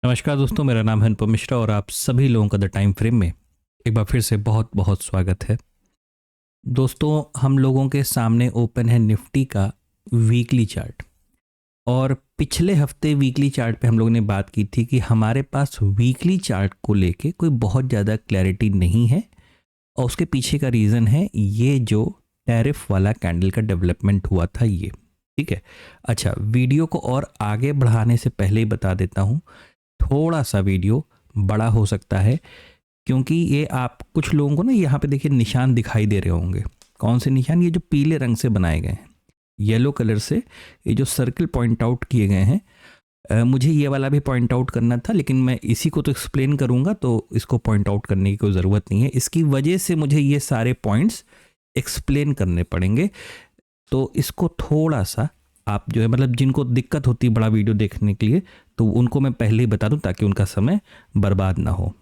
नमस्कार दोस्तों, मेरा नाम है अनुपम मिश्रा और आप सभी लोगों का द टाइम फ्रेम में एक बार फिर से बहुत बहुत स्वागत है। दोस्तों, हम लोगों के सामने ओपन है निफ्टी का वीकली चार्ट। और पिछले हफ्ते वीकली चार्ट पे हम लोगों ने बात की थी कि हमारे पास वीकली चार्ट को लेके कोई बहुत ज़्यादा क्लैरिटी नहीं है और उसके पीछे का रीज़न है ये जो टैरिफ वाला कैंडल का डेवलपमेंट हुआ था ये। ठीक है। अच्छा, वीडियो को और आगे बढ़ाने से पहले ही बता देता हूँ, थोड़ा सा वीडियो बड़ा हो सकता है क्योंकि ये आप कुछ लोगों को ना यहाँ पे देखिए निशान दिखाई दे रहे होंगे। कौन से निशान? ये जो पीले रंग से बनाए गए हैं, येलो कलर से ये जो सर्कल पॉइंट आउट किए गए हैं। मुझे ये वाला भी पॉइंट आउट करना था लेकिन मैं इसी को तो एक्सप्लेन करूँगा तो इसको पॉइंट आउट करने की कोई ज़रूरत नहीं है। इसकी वजह से मुझे ये सारे पॉइंट्स एक्सप्लेन करने पड़ेंगे, तो इसको थोड़ा सा आप जो है मतलब जिनको दिक्कत होती है बड़ा वीडियो देखने के लिए तो उनको मैं पहले ही बता दूं ताकि उनका समय बर्बाद ना हो।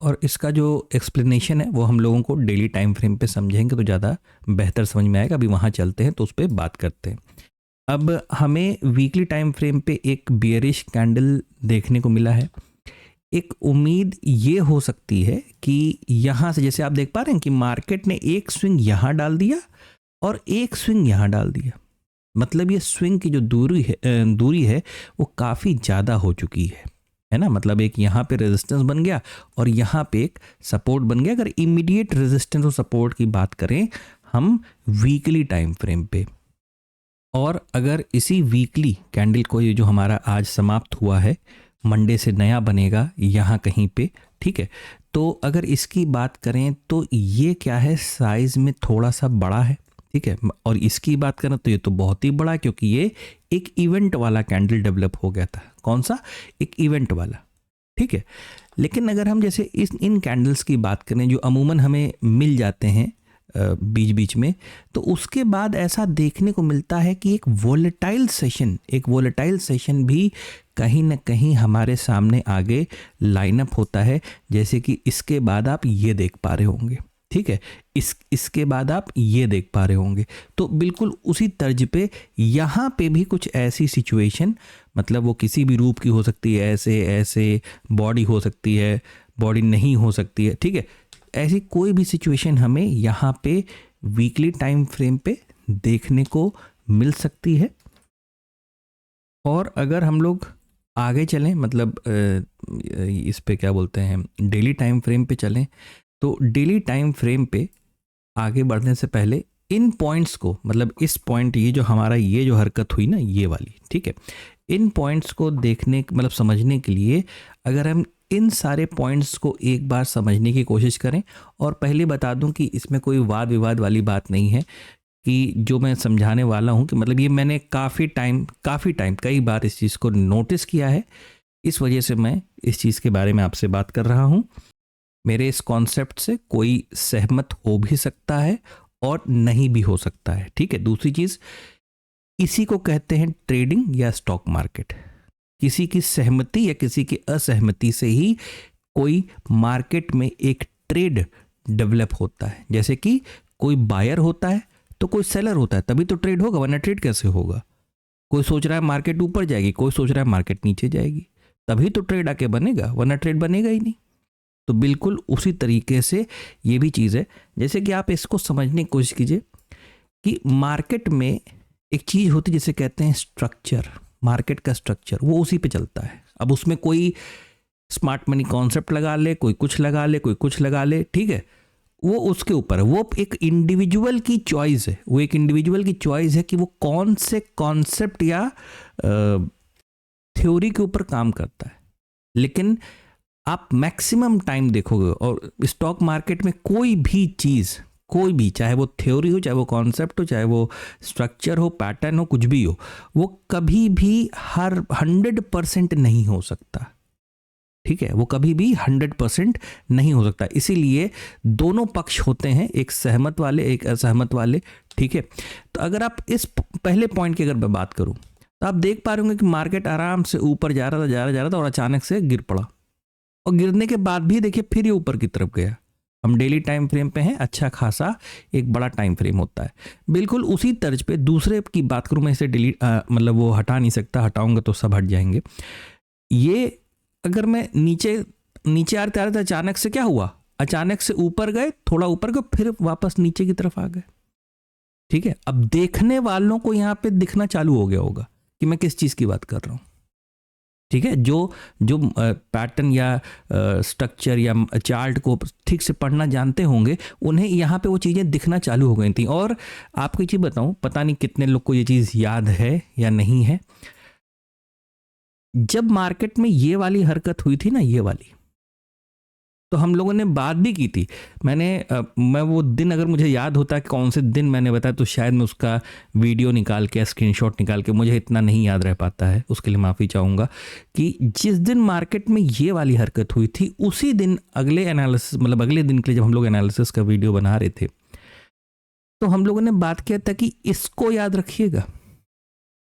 और इसका जो एक्सप्लेनेशन है वो हम लोगों को डेली टाइम फ्रेम पे समझेंगे तो ज़्यादा बेहतर समझ में आएगा। अभी वहाँ चलते हैं तो उस पर बात करते हैं। अब हमें वीकली टाइम फ्रेम पे एक बियरिश कैंडल देखने को मिला है। एक उम्मीद ये हो सकती है कि यहाँ से जैसे आप देख पा रहे हैं कि मार्केट ने एक स्विंग यहाँ डाल दिया और एक स्विंग यहाँ डाल दिया। मतलब ये स्विंग की जो दूरी है वो काफ़ी ज़्यादा हो चुकी है ना। मतलब एक यहाँ पे रेजिस्टेंस बन गया और यहाँ पे एक सपोर्ट बन गया। अगर इमीडिएट रेजिस्टेंस और सपोर्ट की बात करें हम वीकली टाइम फ्रेम पे, और अगर इसी वीकली कैंडल को ये जो हमारा आज समाप्त हुआ है, मंडे से नया बनेगा यहाँ कहीं पे, ठीक है। तो अगर इसकी बात करें तो ये क्या है, साइज में थोड़ा सा बड़ा है, ठीक है। और इसकी बात करें तो ये तो बहुत ही बड़ा है क्योंकि ये एक इवेंट वाला कैंडल डेवलप हो गया था। कौन सा? एक इवेंट वाला, ठीक है। लेकिन अगर हम जैसे इन कैंडल्स की बात करें जो अमूमन हमें मिल जाते हैं बीच बीच में, तो उसके बाद ऐसा देखने को मिलता है कि एक वोलेटाइल सेशन भी कहीं ना कहीं हमारे सामने आगे लाइनअप होता है। जैसे कि इसके बाद आप ये देख पा रहे होंगे, ठीक है। इसके बाद आप ये देख पा रहे होंगे। तो बिल्कुल उसी तर्ज पे यहाँ पे भी कुछ ऐसी सिचुएशन, मतलब वो किसी भी रूप की हो सकती है, ऐसे ऐसे बॉडी हो सकती है, बॉडी नहीं हो सकती है, ठीक है। ऐसी कोई भी सिचुएशन हमें यहाँ पे वीकली टाइम फ्रेम पे देखने को मिल सकती है। और अगर हम लोग आगे चलें, मतलब इस पे क्या बोलते हैं, डेली टाइम फ्रेम पे चलें, तो डेली टाइम फ्रेम पे आगे बढ़ने से पहले इन पॉइंट्स को, मतलब इस पॉइंट, ये जो हमारा ये जो हरकत हुई ना ये वाली, ठीक है, इन पॉइंट्स को देखने मतलब समझने के लिए अगर हम इन सारे पॉइंट्स को एक बार समझने की कोशिश करें, और पहले बता दूं कि इसमें कोई वाद विवाद वाली बात नहीं है कि जो मैं समझाने वाला हूं कि मतलब ये मैंने काफ़ी टाइम कई बार इस चीज़ को नोटिस किया है, इस वजह से मैं इस चीज़ के बारे में आपसे बात कर रहा हूं। मेरे इस कॉन्सेप्ट से कोई सहमत हो भी सकता है और नहीं भी हो सकता है, ठीक है। दूसरी चीज़, इसी को कहते हैं ट्रेडिंग या स्टॉक मार्केट। किसी की सहमति या किसी की असहमति से ही कोई मार्केट में एक ट्रेड डेवलप होता है। जैसे कि कोई बायर होता है तो कोई सेलर होता है, तभी तो ट्रेड होगा, वरना ट्रेड कैसे होगा। कोई सोच रहा है मार्केट ऊपर जाएगी, कोई सोच रहा है मार्केट नीचे जाएगी, तभी तो ट्रेड आके बनेगा, वरना ट्रेड बनेगा ही नहीं। तो बिल्कुल उसी तरीके से ये भी चीज़ है। जैसे कि आप इसको समझने की कोशिश कीजिए कि मार्केट में एक चीज़ होती है जिसे कहते हैं स्ट्रक्चर। मार्केट का स्ट्रक्चर वो उसी पे चलता है। अब उसमें कोई स्मार्ट मनी कॉन्सेप्ट लगा ले, कोई कुछ लगा ले, कोई कुछ लगा ले, ठीक है, वो उसके ऊपर है। वो एक इंडिविजुअल की चॉइस है, वो एक इंडिविजुअल की चॉइस है कि वो कौन से कॉन्सेप्ट या थ्योरी के ऊपर काम करता है। लेकिन आप मैक्सिमम टाइम देखोगे और स्टॉक मार्केट में कोई भी चीज़, कोई भी, चाहे वो थ्योरी हो, चाहे वो कॉन्सेप्ट हो, चाहे वो स्ट्रक्चर हो, पैटर्न हो, कुछ भी हो, वो कभी भी 100% नहीं हो सकता, ठीक है। वो कभी भी 100% नहीं हो सकता। इसीलिए दोनों पक्ष होते हैं, एक सहमत वाले, एक असहमत वाले, ठीक है। तो अगर आप इस पहले पॉइंट की अगर मैं बात करूं तो आप देख पा रहे होंगे कि मार्केट आराम से ऊपर जा रहा था और अचानक से गिर पड़ा, और गिरने के बाद भी देखिए फिर ये ऊपर की तरफ गया। हम डेली टाइम फ्रेम पे हैं, अच्छा खासा एक बड़ा टाइम फ्रेम होता है। बिल्कुल उसी तर्ज पे दूसरे की बात करूं, मैं इसे डिलीट मतलब वो हटा नहीं सकता, हटाऊंगा तो सब हट जाएंगे। ये अगर मैं नीचे नीचे आ रहे थे अचानक से क्या हुआ, अचानक से ऊपर गए, थोड़ा ऊपर गए, फिर वापस नीचे की तरफ आ गए। ठीक है, अब देखने वालों को यहां पे दिखना चालू हो गया होगा कि मैं किस चीज की बात कर रहा हूं। ठीक है, जो जो पैटर्न या स्ट्रक्चर या चार्ट को ठीक से पढ़ना जानते होंगे, उन्हें यहाँ पे वो चीज़ें दिखना चालू हो गई थी। और आपको एक चीज़ बताऊं, पता नहीं कितने लोग को ये चीज़ याद है या नहीं है, जब मार्केट में ये वाली हरकत हुई थी ना, ये वाली, तो हम लोगों ने बात भी की थी। मैं वो दिन अगर मुझे याद होता कि कौन से दिन मैंने बताया, तो शायद मैं उसका वीडियो निकाल के, स्क्रीनशॉट निकाल के, मुझे इतना नहीं याद रह पाता है, उसके लिए माफ़ी चाहूँगा। कि जिस दिन मार्केट में ये वाली हरकत हुई थी, उसी दिन अगले एनालिसिस, मतलब अगले दिन के लिए जब हम लोग एनालिसिस का वीडियो बना रहे थे, तो हम लोगों ने बात किया था कि इसको याद रखिएगा,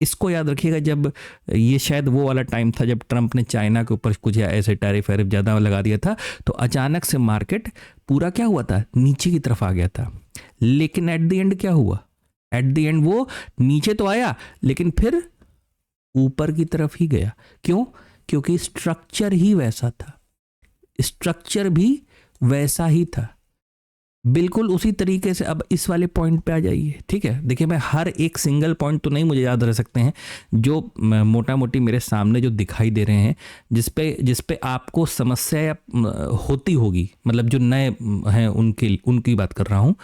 इसको याद रखिएगा। जब ये शायद वो वाला टाइम था जब ट्रंप ने चाइना के ऊपर कुछ ऐसे टैरिफ वैरिफ ज़्यादा लगा दिया था, तो अचानक से मार्केट पूरा क्या हुआ था, नीचे की तरफ आ गया था। लेकिन एट द एंड क्या हुआ, एट द एंड वो नीचे तो आया, लेकिन फिर ऊपर की तरफ ही गया। क्यों? क्योंकि स्ट्रक्चर ही वैसा था, स्ट्रक्चर भी वैसा ही था, बिल्कुल उसी तरीके से। अब इस वाले पॉइंट पे आ जाइए। ठीक है, देखिए मैं हर एक सिंगल पॉइंट तो नहीं मुझे याद रह सकते हैं, जो मोटा मोटी मेरे सामने जो दिखाई दे रहे हैं, जिस पे आपको समस्या होती होगी, मतलब जो नए हैं उनकी बात कर रहा हूँ,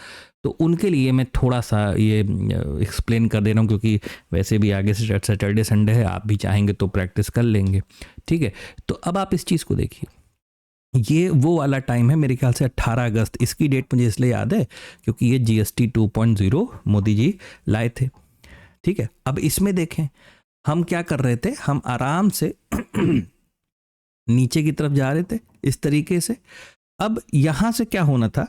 तो उनके लिए मैं थोड़ा सा ये एक्सप्लेन कर दे रहा हूँ, क्योंकि वैसे भी आगे से सैटरडे संडे है, आप भी चाहेंगे तो प्रैक्टिस कर लेंगे। ठीक है, तो अब आप इस चीज़ को देखिए, ये वो वाला टाइम है, मेरे ख्याल से 18 अगस्त, इसकी डेट मुझे इसलिए याद है क्योंकि ये GST 2.0 मोदी जी लाए थे। ठीक है, अब इसमें देखें हम क्या कर रहे थे, हम आराम से नीचे की तरफ जा रहे थे इस तरीके से। अब यहां से क्या होना था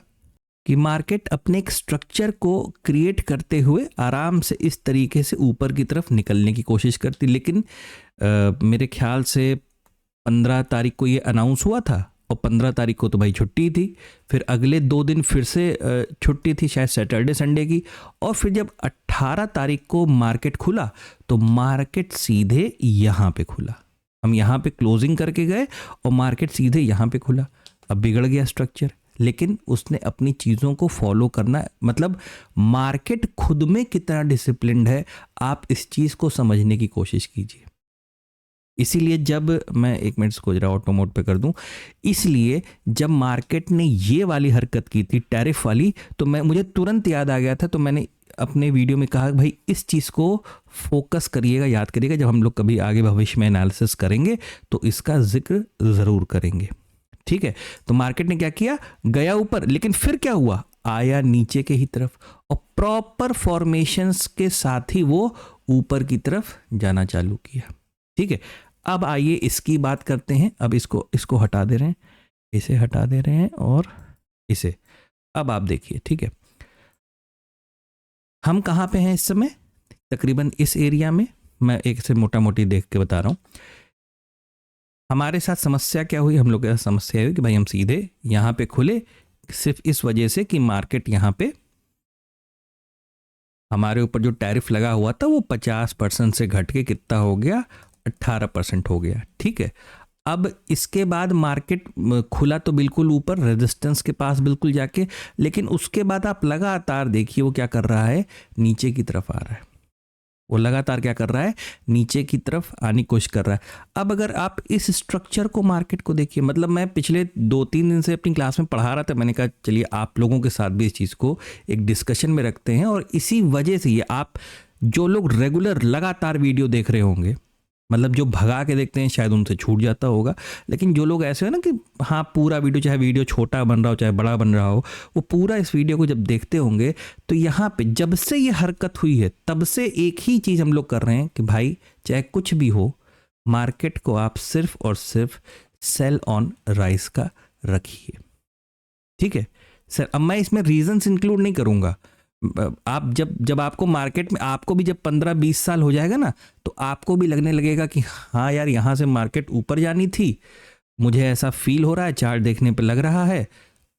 कि मार्केट अपने एक स्ट्रक्चर को क्रिएट करते हुए आराम से इस तरीके से ऊपर की तरफ निकलने की कोशिश करती, लेकिन मेरे ख्याल से 15 तारीख को ये अनाउंस हुआ था, और 15 तारीख को तो भाई छुट्टी थी, फिर अगले 2 दिन फिर से छुट्टी थी, शायद सैटरडे संडे की। और फिर जब 18 तारीख को मार्केट खुला, तो मार्केट सीधे यहाँ पे खुला। हम यहाँ पे क्लोजिंग करके गए और मार्केट सीधे यहाँ पे खुला। अब बिगड़ गया स्ट्रक्चर, लेकिन उसने अपनी चीज़ों को फॉलो करना, मतलब मार्केट खुद में कितना डिसिप्लिन्ड है, आप इस चीज़ को समझने की कोशिश कीजिए। इसीलिए जब मैं, एक मिनट को जरा ऑटो मोड पे कर दूं, इसलिए जब मार्केट ने ये वाली हरकत की थी, टैरिफ वाली, तो मुझे तुरंत याद आ गया था, तो मैंने अपने वीडियो में कहा भाई इस चीज़ को फोकस करिएगा, याद करिएगा, जब हम लोग कभी आगे भविष्य में एनालिसिस करेंगे तो इसका जिक्र ज़रूर करेंगे। ठीक है, तो मार्केट ने क्या किया, गया ऊपर, लेकिन फिर क्या हुआ, आया नीचे के ही तरफ, और प्रॉपर फॉर्मेशंस के साथ ही वो ऊपर की तरफ जाना चालू किया। ठीक है, अब आइए इसकी बात करते हैं। अब इसको हटा दे रहे हैं, इसे हटा दे रहे हैं, और इसे, अब आप देखिए। ठीक है, हम कहाँ पे हैं इस समय, तकरीबन इस एरिया में। मैं एक से मोटा मोटी देख के बता रहा हूँ हमारे साथ समस्या क्या हुई। हम लोग के साथ समस्या हुई कि भाई हम सीधे यहाँ पे खुले, सिर्फ इस वजह से कि मार्केट यहाँ पे हमारे ऊपर जो टैरिफ लगा हुआ था वो 50% से घट के कितना हो गया, 18% हो गया। ठीक है, अब इसके बाद मार्केट खुला तो बिल्कुल ऊपर, रेजिस्टेंस के पास बिल्कुल जाके, लेकिन उसके बाद आप लगातार देखिए वो क्या कर रहा है, नीचे की तरफ आ रहा है। वो लगातार क्या कर रहा है, नीचे की तरफ आने की कोशिश कर रहा है। अब अगर आप इस स्ट्रक्चर को, मार्केट को देखिए, मतलब मैं पिछले 2-3 दिन से अपनी क्लास में पढ़ा रहा था, मैंने कहा चलिए आप लोगों के साथ भी इस चीज़ को एक डिस्कशन में रखते हैं। और इसी वजह से ये आप जो लोग रेगुलर लगातार वीडियो देख रहे होंगे, मतलब जो भगा के देखते हैं शायद उनसे छूट जाता होगा, लेकिन जो लोग ऐसे हो ना कि हाँ पूरा वीडियो, चाहे वीडियो छोटा बन रहा हो चाहे बड़ा बन रहा हो, वो पूरा इस वीडियो को जब देखते होंगे, तो यहाँ पे जब से ये हरकत हुई है तब से एक ही चीज़ हम लोग कर रहे हैं कि भाई चाहे कुछ भी हो, मार्केट को आप सिर्फ और सिर्फ सेल ऑन राइज का रखिए। ठीक है सर, अब मैं इसमें रीजंस इंक्लूड नहीं करूँगा। आप जब आपको मार्केट में, आपको भी जब 15-20 साल हो जाएगा ना, तो आपको भी लगने लगेगा कि हाँ यार यहाँ से मार्केट ऊपर जानी थी, मुझे ऐसा फील हो रहा है, चार्ट देखने पे लग रहा है।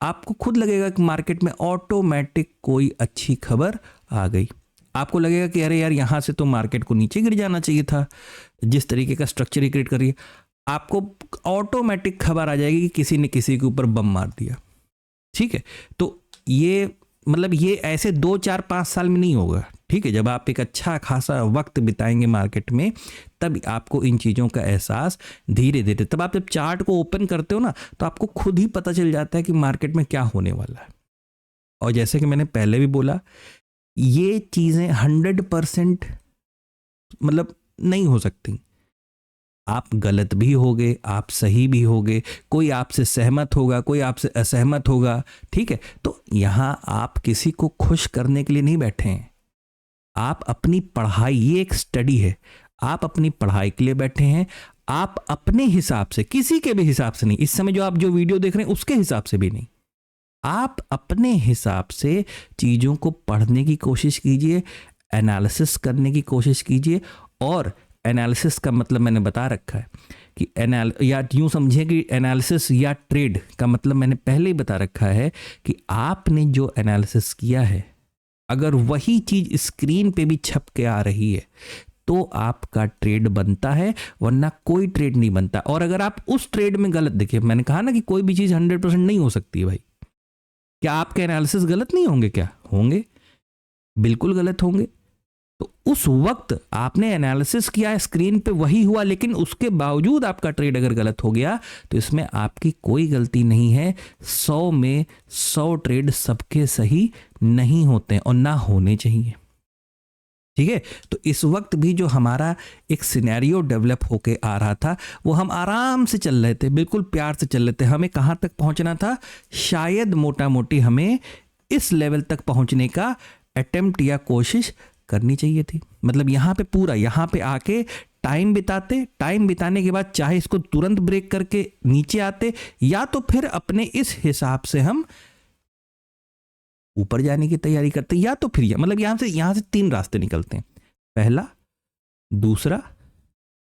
आपको खुद लगेगा कि मार्केट में ऑटोमेटिक कोई अच्छी खबर आ गई। आपको लगेगा कि अरे यार यहाँ से तो मार्केट को नीचे गिर जाना चाहिए था, जिस तरीके का स्ट्रक्चर ही क्रिएट कर रही है। आपको ऑटोमेटिक खबर आ जाएगी कि किसी ने किसी के ऊपर बम मार दिया। ठीक है, तो ये मतलब ये ऐसे 2 4 5 साल में नहीं होगा। ठीक है, जब आप एक अच्छा खासा वक्त बिताएंगे मार्केट में, तब आपको इन चीज़ों का एहसास धीरे धीरे, तब आप जब चार्ट को ओपन करते हो ना, तो आपको खुद ही पता चल जाता है कि मार्केट में क्या होने वाला है। और जैसे कि मैंने पहले भी बोला, ये चीज़ें 100% मतलब नहीं हो सकती। आप गलत भी होगे, आप सही भी होगे, कोई आपसे सहमत होगा, कोई आपसे असहमत होगा। ठीक है, तो यहाँ आप किसी को खुश करने के लिए नहीं बैठे हैं। आप अपनी पढ़ाई, ये एक स्टडी है, आप अपनी पढ़ाई के लिए बैठे हैं। आप अपने हिसाब से, किसी के भी हिसाब से नहीं, इस समय जो आप जो वीडियो देख रहे हैं उसके हिसाब से भी नहीं, आप अपने हिसाब से चीज़ों को पढ़ने की कोशिश कीजिए, एनालिसिस करने की कोशिश कीजिए। और एनालिसिस का मतलब मैंने बता रखा है कि या यूं समझिए कि एनालिसिस या ट्रेड का मतलब मैंने पहले ही बता रखा है कि आपने जो एनालिसिस किया है, अगर वही चीज़ स्क्रीन पे भी छप के आ रही है तो आपका ट्रेड बनता है, वरना कोई ट्रेड नहीं बनता। और अगर आप उस ट्रेड में गलत, देखिए मैंने कहा ना कि कोई भी चीज़ 100% नहीं हो सकती है भाई। क्या आपके एनालिसिस गलत नहीं होंगे? क्या होंगे, बिल्कुल गलत होंगे। तो उस वक्त आपने एनालिसिस किया, स्क्रीन पे वही हुआ, लेकिन उसके बावजूद आपका ट्रेड अगर गलत हो गया तो इसमें आपकी कोई गलती नहीं है। 100 में 100 ट्रेड सबके सही नहीं होते और ना होने चाहिए। ठीक है, तो इस वक्त भी जो हमारा एक सिनेरियो डेवलप होके आ रहा था, वो हम आराम से चल रहे थे, बिल्कुल प्यार से चल रहे थे। हमें कहाँ तक पहुंचना था? शायद मोटा मोटी हमें इस लेवल तक पहुंचने का अटेम्प्ट या कोशिश करनी चाहिए थी। मतलब यहाँ पे पूरा, यहाँ पे आके टाइम बिताते, टाइम बिताने के बाद चाहे इसको तुरंत ब्रेक करके नीचे आते, या तो फिर अपने इस हिसाब से हम ऊपर जाने की तैयारी करते, या तो फिर मतलब यहाँ से 3 रास्ते निकलते हैं, पहला, दूसरा,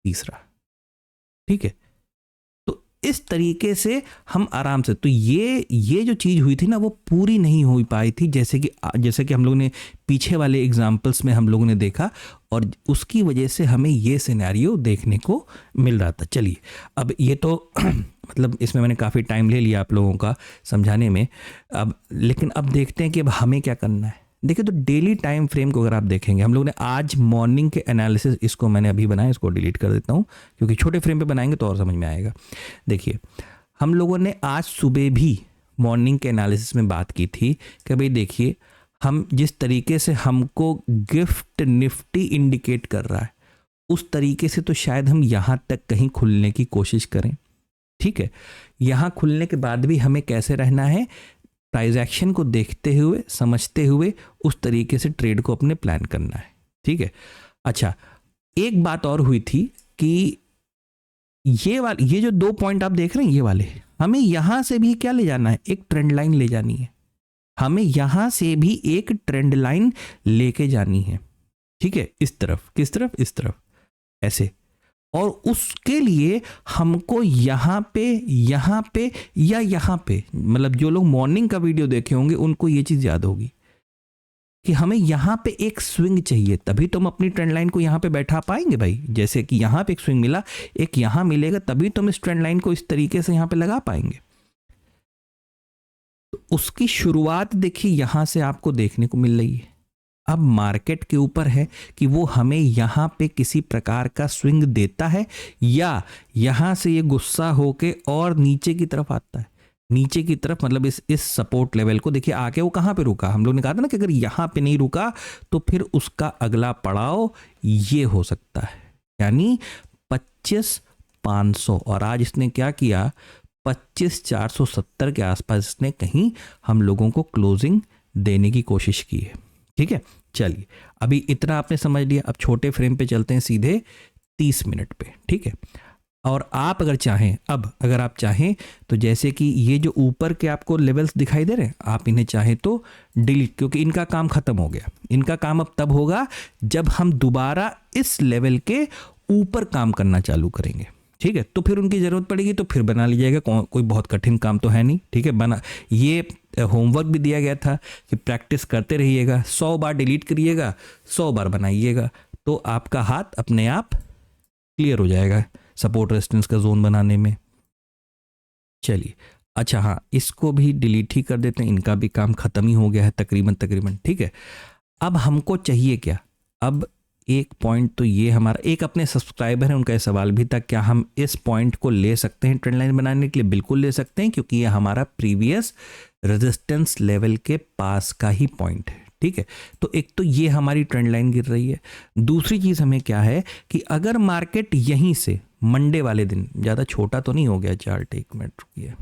तीसरा। ठीक है, तो इस तरीके से हम आराम से, तो ये जो चीज़ हुई थी ना, वो पूरी नहीं हो पाई थी, जैसे कि हम लोगों ने पीछे वाले एग्जाम्पल्स में हम लोगों ने देखा, और उसकी वजह से हमें ये सिनेरियो देखने को मिल रहा था। चलिए, अब ये तो मतलब इसमें मैंने काफ़ी टाइम ले लिया आप लोगों का समझाने में, लेकिन अब देखते हैं कि अब हमें क्या करना है। देखिए, तो डेली टाइम फ्रेम को अगर आप देखेंगे, हम लोग ने आज मॉर्निंग के एनालिसिस, इसको मैंने अभी बनाया, इसको डिलीट कर देता हूँ क्योंकि छोटे फ्रेम पे बनाएंगे तो और समझ में आएगा। देखिए, हम लोगों ने आज सुबह भी मॉर्निंग के एनालिसिस में बात की थी कि भाई देखिए, हम जिस तरीके से हमको गिफ्ट निफ्टी इंडिकेट कर रहा है, उस तरीके से तो शायद हम यहाँ तक कहीं खुलने की कोशिश करें। ठीक है, यहाँ खुलने के बाद भी हमें कैसे रहना है? ट्रांजैक्शन को देखते हुए, समझते हुए, उस तरीके से ट्रेड को अपने प्लान करना है। ठीक है, अच्छा, एक बात और हुई थी कि ये जो 2 पॉइंट आप देख रहे हैं, ये वाले, हमें यहां से भी क्या ले जाना है? एक ट्रेंड लाइन ले जानी है। हमें यहां से भी एक ट्रेंड लाइन लेके जानी है। ठीक है, इस तरफ, किस तरफ? इस तरफ, ऐसे। और उसके लिए हमको यहाँ पे या यहाँ पे, मतलब जो लोग मॉर्निंग का वीडियो देखे होंगे उनको ये चीज़ याद होगी कि हमें यहाँ पे एक स्विंग चाहिए, तभी तो हम अपनी ट्रेंड लाइन को यहाँ पे बैठा पाएंगे भाई। जैसे कि यहाँ पे एक स्विंग मिला, एक यहाँ मिलेगा, तभी तो हम इस ट्रेंड लाइन को इस तरीके से यहाँ पे लगा पाएंगे। तो उसकी शुरुआत देखिए यहाँ से आपको देखने को मिल रही है। अब मार्केट के ऊपर है कि वो हमें यहाँ पे किसी प्रकार का स्विंग देता है, या यहाँ से ये गुस्सा होके और नीचे की तरफ आता है। नीचे की तरफ मतलब इस सपोर्ट लेवल को देखिए, आके वो कहाँ पे रुका। हम लोग ने कहा था ना कि अगर यहाँ पे नहीं रुका तो फिर उसका अगला पड़ाव ये हो सकता है, यानी 25,500। और आज इसने क्या किया? 25,470 के आसपास इसने कहीं हम लोगों को क्लोजिंग देने की कोशिश की है। ठीक है, चलिए, अभी इतना आपने समझ लिया। अब छोटे फ्रेम पे चलते हैं सीधे 30 मिनट पे। ठीक है, और आप अगर चाहें, अगर आप चाहें तो जैसे कि ये जो ऊपर के आपको लेवल्स दिखाई दे रहे हैं, आप इन्हें चाहें तो डिलीट, क्योंकि इनका काम खत्म हो गया। इनका काम अब तब होगा जब हम दोबारा इस लेवल के ऊपर काम करना चालू करेंगे। ठीक है, तो फिर उनकी ज़रूरत पड़ेगी तो फिर बना लीजिएगा, कोई बहुत कठिन काम तो है नहीं। ठीक है, बना, ये होमवर्क भी दिया गया था कि प्रैक्टिस करते रहिएगा, 100 बार डिलीट करिएगा, 100 बार बनाइएगा, तो आपका हाथ अपने आप क्लियर हो जाएगा, सपोर्ट रेजिस्टेंस का जोन बनाने में। चलिए, अच्छा हाँ, इसको भी डिलीट ही कर देते हैं, इनका भी काम खत्म ही हो गया है तकरीबन। ठीक है, अब हमको चाहिए क्या? अब एक पॉइंट तो ये हमारा, एक अपने सब्सक्राइबर है, उनका सवाल भी था क्या हम इस पॉइंट को ले सकते हैं ट्रेंड लाइन बनाने के लिए? बिल्कुल ले सकते हैं, क्योंकि ये हमारा प्रीवियस रेजिस्टेंस लेवल के पास का ही पॉइंट है। ठीक है, तो एक तो ये हमारी ट्रेंड लाइन गिर रही है। दूसरी चीज हमें क्या है कि अगर मार्केट यहीं से मंडे वाले दिन, ज्यादा छोटा तो नहीं हो गया चार्ट, एक मिनट रुकिए,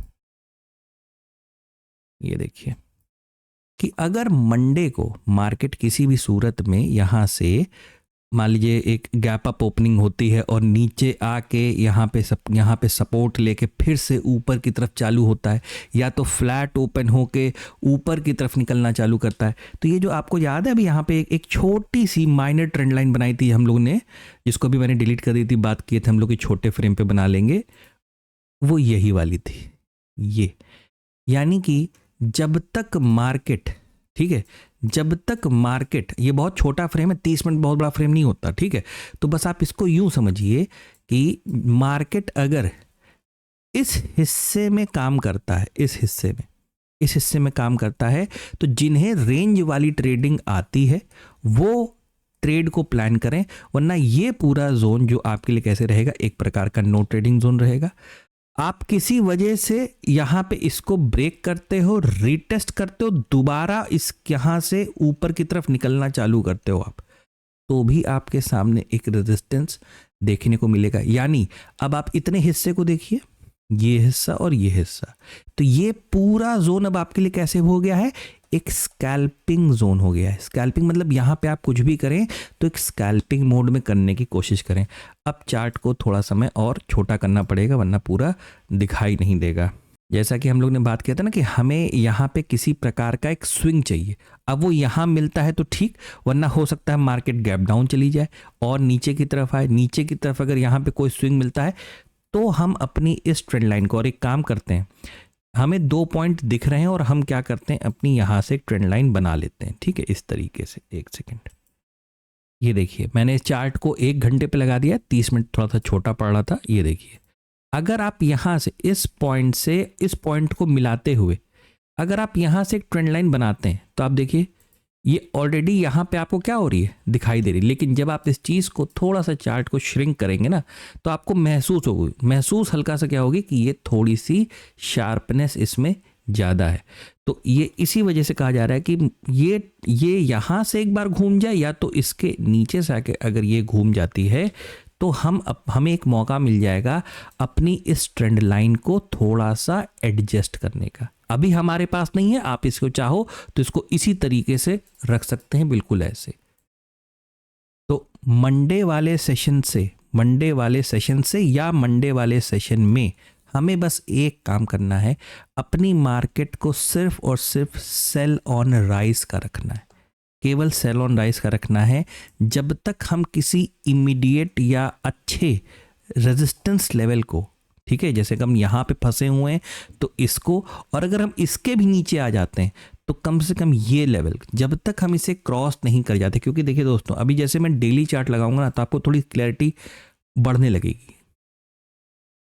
ये देखिए कि अगर मंडे को मार्केट किसी भी सूरत में यहां से मान लीजिए एक गैप अप ओपनिंग होती है और नीचे आके यहाँ पे सपोर्ट लेके फिर से ऊपर की तरफ चालू होता है, या तो फ्लैट ओपन होके ऊपर की तरफ निकलना चालू करता है, तो ये जो आपको याद है अभी यहाँ पे एक छोटी सी माइनर ट्रेंड लाइन बनाई थी हम लोगों ने, जिसको भी मैंने डिलीट कर दी थी, बात किए थे हम लोग कि छोटे फ्रेम पे बना लेंगे, वो यही वाली थी ये। यानी कि जब तक मार्केट, ठीक है, जब तक मार्केट, ये बहुत छोटा फ्रेम है, 30 मिनट बहुत बड़ा फ्रेम नहीं होता। ठीक है, तो बस आप इसको यूं समझिए कि मार्केट अगर इस हिस्से में काम करता है, इस हिस्से में काम करता है, तो जिन्हें रेंज वाली ट्रेडिंग आती है वो ट्रेड को प्लान करें, वरना ये पूरा जोन जो आपके लिए कैसे रहेगा, एक प्रकार का नो ट्रेडिंग जोन रहेगा। आप किसी वजह से यहां पे इसको ब्रेक करते हो, रीटेस्ट करते हो, दोबारा इस यहां से ऊपर की तरफ निकलना चालू करते हो आप, तो भी आपके सामने एक रेजिस्टेंस देखने को मिलेगा। यानी अब आप इतने हिस्से को देखिए, ये हिस्सा और ये हिस्सा, तो ये पूरा जोन अब आपके लिए कैसे हो गया है, एक स्कैल्पिंग जोन हो गया है। स्कैल्पिंग मतलब यहां पे आप कुछ भी करें तो एक स्कैल्पिंग मोड में करने की कोशिश करें। अब चार्ट को थोड़ा समय और छोटा करना पड़ेगा, वरना पूरा दिखाई नहीं देगा। जैसा कि हम लोग ने बात किया था ना कि हमें यहाँ पे किसी प्रकार का एक स्विंग चाहिए, अब वो यहाँ मिलता है तो ठीक, वरना हो सकता है मार्केट गैप डाउन चली जाए और नीचे की तरफ आए। नीचे की तरफ अगर यहाँ पे कोई स्विंग मिलता है तो हम अपनी इस ट्रेंड लाइन को, और एक काम करते हैं, हमें 2 पॉइंट दिख रहे हैं और हम क्या करते हैं, अपनी यहां से एक ट्रेंड लाइन बना लेते हैं। ठीक है, इस तरीके से, एक सेकंड, ये देखिए मैंने इस चार्ट को 1 घंटे पे लगा दिया, 30 मिनट थोड़ा सा छोटा पड़ रहा था। ये देखिए, अगर आप यहां से इस पॉइंट से इस पॉइंट को मिलाते हुए अगर आप यहां से एक ट्रेंड लाइन बनाते हैं, तो आप देखिए ये ऑलरेडी यहाँ पे आपको क्या हो रही है, दिखाई दे रही है। लेकिन जब आप इस चीज़ को थोड़ा सा चार्ट को श्रिंक करेंगे ना, तो आपको महसूस हल्का सा क्या होगी कि ये थोड़ी सी शार्पनेस इसमें ज़्यादा है। तो ये इसी वजह से कहा जा रहा है कि ये यहाँ से एक बार घूम जाए, या तो इसके नीचे से आके अगर ये घूम जाती है तो हमें एक मौका मिल जाएगा अपनी इस ट्रेंड लाइन को थोड़ा सा एडजस्ट करने का। अभी हमारे पास नहीं है, आप इसको चाहो तो इसको इसी तरीके से रख सकते हैं, बिल्कुल ऐसे। तो मंडे वाले सेशन से या मंडे वाले सेशन में हमें बस एक काम करना है, अपनी मार्केट को सिर्फ और सिर्फ सेल ऑन राइज का रखना है, केवल सेल ऑन राइज का रखना है, जब तक हम किसी इमीडिएट या अच्छे रेजिस्टेंस लेवल को, ठीक है, जैसे कि हम यहाँ पे फंसे हुए हैं तो इसको, और अगर हम इसके भी नीचे आ जाते हैं तो कम से कम ये लेवल जब तक हम इसे क्रॉस नहीं कर जाते, क्योंकि देखिए दोस्तों, अभी जैसे मैं डेली चार्ट लगाऊंगा ना तो आपको थोड़ी क्लैरिटी बढ़ने लगेगी।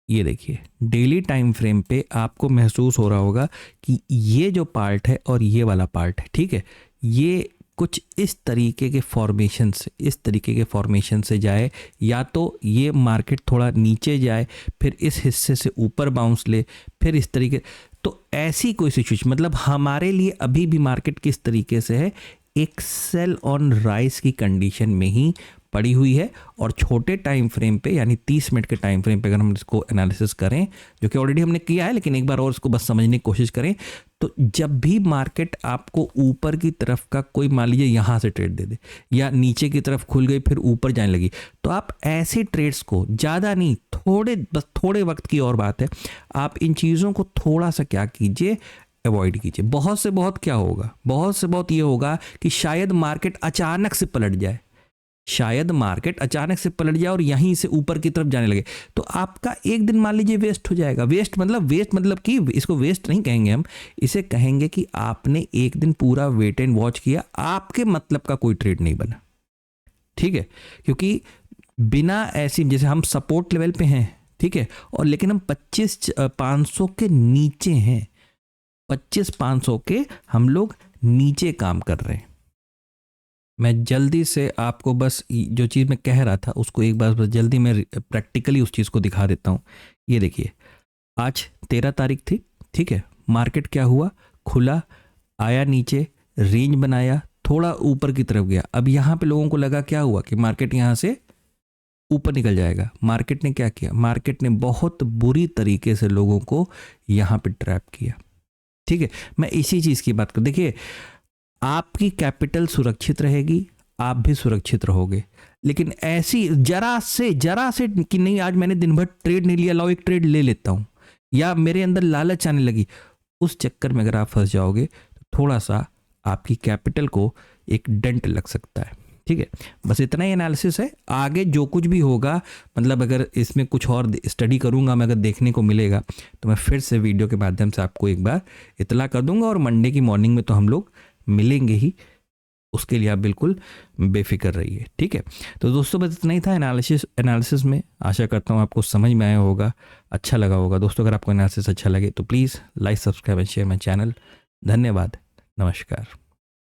ये देखिए डेली टाइम फ्रेम पे आपको महसूस हो रहा होगा कि ये जो पार्ट है और ये वाला पार्ट है, ठीक है, ये कुछ इस तरीके के फॉर्मेशन से जाए, या तो ये मार्केट थोड़ा नीचे जाए फिर इस हिस्से से ऊपर बाउंस ले, फिर इस तरीके, तो ऐसी कोई सिचुएशन, मतलब हमारे लिए अभी भी मार्केट किस तरीके से है, एक सेल ऑन राइज की कंडीशन में ही पड़ी हुई है। और छोटे टाइम फ्रेम पे, यानी 30 मिनट के टाइम फ्रेम पे अगर हम इसको एनालिसिस करें, जो कि ऑलरेडी हमने किया है, लेकिन एक बार और इसको बस समझने की कोशिश करें, तो जब भी मार्केट आपको ऊपर की तरफ का कोई मान लीजिए यहाँ से ट्रेड दे दे, या नीचे की तरफ खुल गई फिर ऊपर जाने लगी, तो आप ऐसे ट्रेड्स को ज़्यादा नहीं, बस थोड़े वक्त की और बात है, आप इन चीज़ों को थोड़ा सा क्या कीजिए, अवॉइड कीजिए। बहुत से बहुत क्या होगा, बहुत से बहुत ये होगा कि शायद मार्केट अचानक से पलट जाए, और यहीं से ऊपर की तरफ जाने लगे, तो आपका एक दिन मान लीजिए वेस्ट हो जाएगा। वेस्ट मतलब कि इसको वेस्ट नहीं कहेंगे हम, इसे कहेंगे कि आपने एक दिन पूरा वेट एंड वॉच किया, आपके मतलब का कोई ट्रेड नहीं बना, ठीक है। क्योंकि बिना ऐसी, जैसे हम सपोर्ट लेवल पे हैं, ठीक है, और लेकिन हम 25,500 के नीचे हैं, 25,500 के हम लोग नीचे काम कर रहे हैं। मैं जल्दी से आपको बस जो चीज़ मैं कह रहा था उसको एक बार बस जल्दी मैं प्रैक्टिकली उस चीज़ को दिखा देता हूँ। ये देखिए, आज 13 तारीख थी, ठीक है, मार्केट क्या हुआ, खुला, आया नीचे, रेंज बनाया, थोड़ा ऊपर की तरफ गया। अब यहाँ पे लोगों को लगा क्या हुआ कि मार्केट यहाँ से ऊपर निकल जाएगा। मार्केट ने क्या किया, मार्केट ने बहुत बुरी तरीके से लोगों को यहाँ पे ट्रैप किया। ठीक है, मैं इसी चीज़ की बात कर, देखिए आपकी कैपिटल सुरक्षित रहेगी, आप भी सुरक्षित रहोगे, लेकिन ऐसी जरा से कि नहीं आज मैंने दिन भर ट्रेड नहीं लिया, लाओ एक ट्रेड ले लेता हूं, या मेरे अंदर लालच आने लगी, उस चक्कर में अगर आप फंस जाओगे तो थोड़ा सा आपकी कैपिटल को एक डेंट लग सकता है। ठीक है, बस इतना ही एनालिसिस है। आगे जो कुछ भी होगा, मतलब अगर इसमें कुछ और स्टडी करूंगा मैं, अगर देखने को मिलेगा तो मैं फिर से वीडियो के माध्यम से आपको एक बार इतला कर दूंगा, और मंडे की मॉर्निंग में तो हम लोग मिलेंगे ही, उसके लिए आप बिल्कुल बेफिक्र रहिए। ठीक है, तो दोस्तों बस इतना ही था एनालिसिस में। आशा करता हूँ आपको समझ में आया होगा, अच्छा लगा होगा। दोस्तों अगर आपको एनालिसिस अच्छा लगे तो please like, subscribe and share my channel. धन्यवाद, नमस्कार।